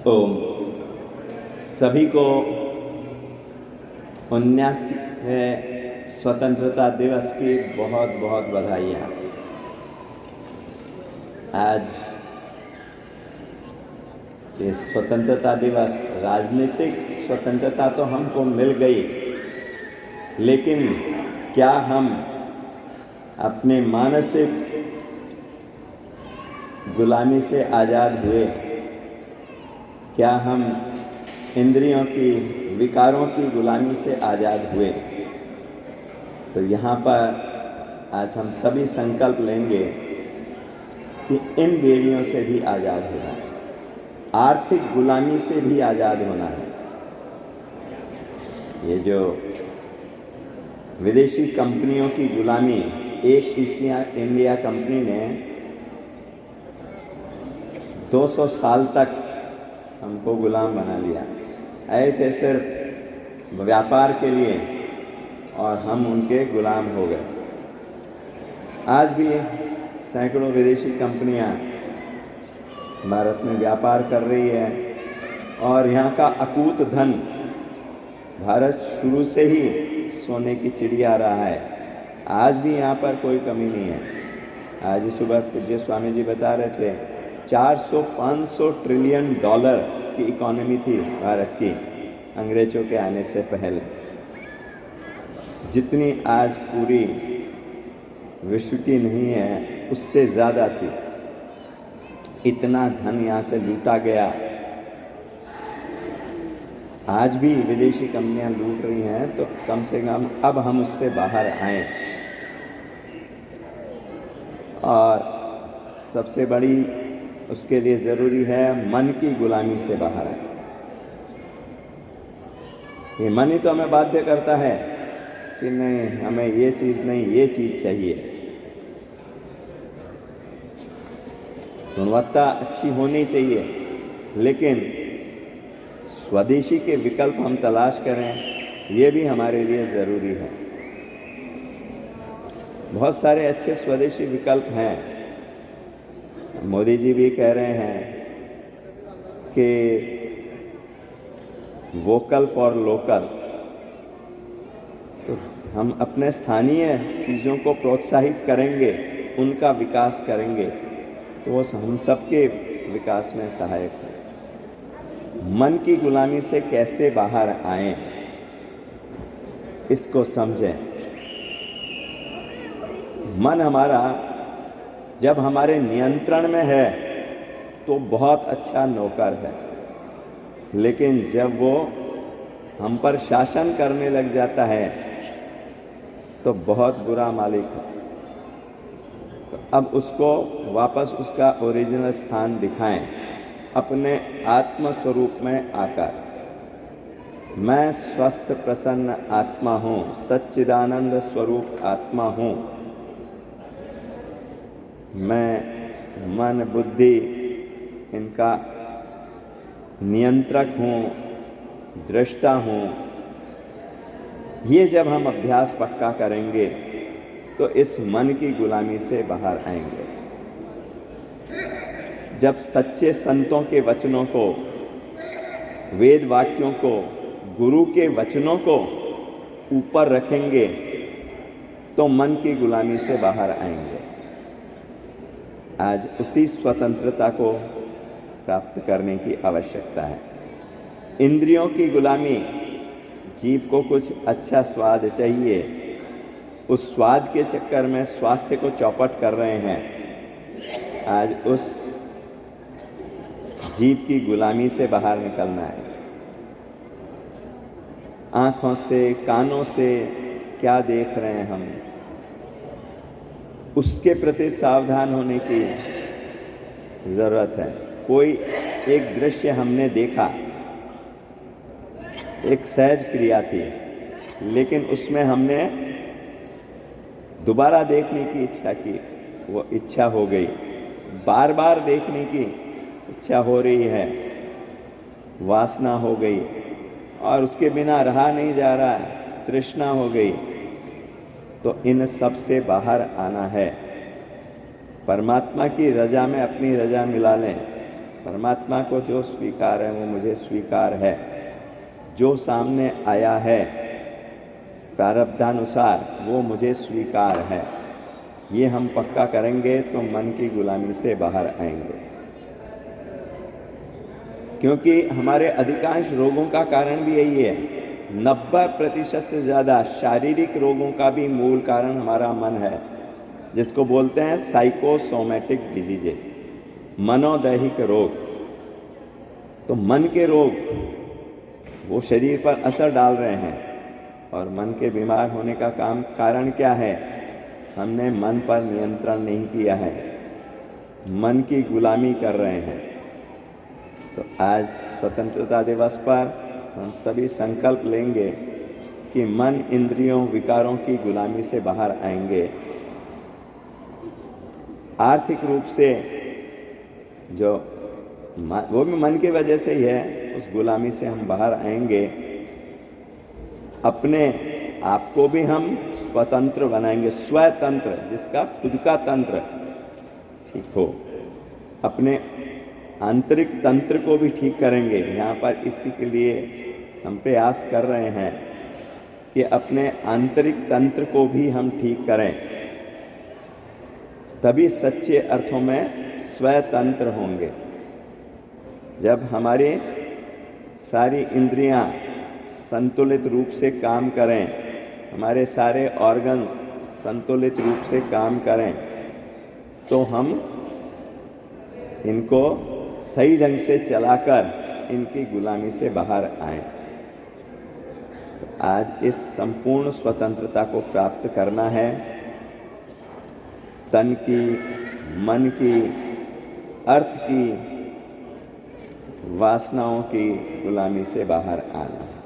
ओम सभी को 79वें स्वतंत्रता दिवस की बहुत बहुत बधाइयाँ। आज ये स्वतंत्रता दिवस, राजनीतिक स्वतंत्रता तो हमको मिल गई, लेकिन क्या हम अपने मानसिक गुलामी से आज़ाद हुए? क्या हम इंद्रियों की, विकारों की गुलामी से आज़ाद हुए? तो यहाँ पर आज हम सभी संकल्प लेंगे कि इन बेड़ियों से भी आज़ाद होना है, आर्थिक गुलामी से भी आज़ाद होना है। ये जो विदेशी कंपनियों की गुलामी, एक इंडिया कंपनी ने 200 साल तक हमको गुलाम बना लिया। आए थे सिर्फ व्यापार के लिए और हम उनके गुलाम हो गए। आज भी सैकड़ों विदेशी कंपनियां भारत में व्यापार कर रही है और यहाँ का अकूत धन, भारत शुरू से ही सोने की चिड़िया रहा है। आज भी यहाँ पर कोई कमी नहीं है। आज सुबह पूज्य स्वामी जी बता रहे थे 400-500 ट्रिलियन डॉलर की इकोनॉमी थी भारत की अंग्रेजों के आने से पहले, जितनी आज पूरी विश्व की नहीं है उससे ज़्यादा थी। इतना धन यहाँ से लूटा गया। आज भी विदेशी कंपनियां लूट रही हैं, तो कम से कम अब हम उससे बाहर आएं। और सबसे बड़ी उसके लिए ज़रूरी है मन की गुलामी से बाहर आए। ये मन ही तो हमें बाध्य करता है कि नहीं, हमें ये चीज़ नहीं, ये चीज़ चाहिए। गुणवत्ता अच्छी होनी चाहिए, लेकिन स्वदेशी के विकल्प हम तलाश करें, ये भी हमारे लिए ज़रूरी है। बहुत सारे अच्छे स्वदेशी विकल्प हैं। मोदी जी भी कह रहे हैं कि वोकल फॉर लोकल, तो हम अपने स्थानीय चीज़ों को प्रोत्साहित करेंगे, उनका विकास करेंगे, तो वो हम सबके विकास में सहायक है। मन की गुलामी से कैसे बाहर आएं, इसको समझें। मन हमारा जब हमारे नियंत्रण में है तो बहुत अच्छा नौकर है, लेकिन जब वो हम पर शासन करने लग जाता है तो बहुत बुरा मालिक है। तो अब उसको वापस उसका ओरिजिनल स्थान दिखाएं, अपने आत्म स्वरूप में आकर। मैं स्वस्थ प्रसन्न आत्मा हूँ, सच्चिदानंद स्वरूप आत्मा हूँ। मैं मन बुद्धि इनका नियंत्रक हूँ, दृष्टा हूँ। ये जब हम अभ्यास पक्का करेंगे तो इस मन की गुलामी से बाहर आएंगे। जब सच्चे संतों के वचनों को, वेद वाक्यों को, गुरु के वचनों को ऊपर रखेंगे तो मन की गुलामी से बाहर आएंगे। आज उसी स्वतंत्रता को प्राप्त करने की आवश्यकता है। इंद्रियों की गुलामी, जीभ को कुछ अच्छा स्वाद चाहिए, उस स्वाद के चक्कर में स्वास्थ्य को चौपट कर रहे हैं। आज उस जीभ की गुलामी से बाहर निकलना है। आँखों से, कानों से क्या देख रहे हैं हम, उसके प्रति सावधान होने की ज़रूरत है। कोई एक दृश्य हमने देखा, एक सहज क्रिया थी, लेकिन उसमें हमने दोबारा देखने की इच्छा की, वो इच्छा हो गई। बार बार देखने की इच्छा हो रही है, वासना हो गई और उसके बिना रहा नहीं जा रहा है, तृष्णा हो गई। तो इन सब से बाहर आना है। परमात्मा की रजा में अपनी रजा मिला लें। परमात्मा को जो स्वीकार है वो मुझे स्वीकार है, जो सामने आया है प्रारब्धानुसार वो मुझे स्वीकार है। ये हम पक्का करेंगे तो मन की गुलामी से बाहर आएंगे। क्योंकि हमारे अधिकांश रोगों का कारण भी यही है। 90% से ज़्यादा शारीरिक रोगों का भी मूल कारण हमारा मन है, जिसको बोलते हैं साइकोसोमैटिक डिजीजेस, मनोदैहिक रोग। तो मन के रोग वो शरीर पर असर डाल रहे हैं, और मन के बीमार होने का कारण क्या है? हमने मन पर नियंत्रण नहीं किया है, मन की गुलामी कर रहे हैं। तो आज स्वतंत्रता दिवस पर हम सभी संकल्प लेंगे कि मन इंद्रियों विकारों की गुलामी से बाहर आएंगे। आर्थिक रूप से जो वो भी मन की वजह से ही है, उस गुलामी से हम बाहर आएंगे। अपने आप को भी हम स्वतंत्र बनाएंगे, स्वतंत्र, जिसका खुद का तंत्र ठीक हो। अपने आंतरिक तंत्र को भी ठीक करेंगे। यहाँ पर इसी के लिए हम प्रयास कर रहे हैं कि अपने आंतरिक तंत्र को भी हम ठीक करें, तभी सच्चे अर्थों में स्वतंत्र होंगे। जब हमारी सारी इंद्रियां संतुलित रूप से काम करें, हमारे सारे ऑर्गन्स संतुलित रूप से काम करें, तो हम इनको सही ढंग से चलाकर इनकी गुलामी से बाहर आएं। तो आज इस संपूर्ण स्वतंत्रता को प्राप्त करना है। तन की, मन की, अर्थ की, वासनाओं की गुलामी से बाहर आना है।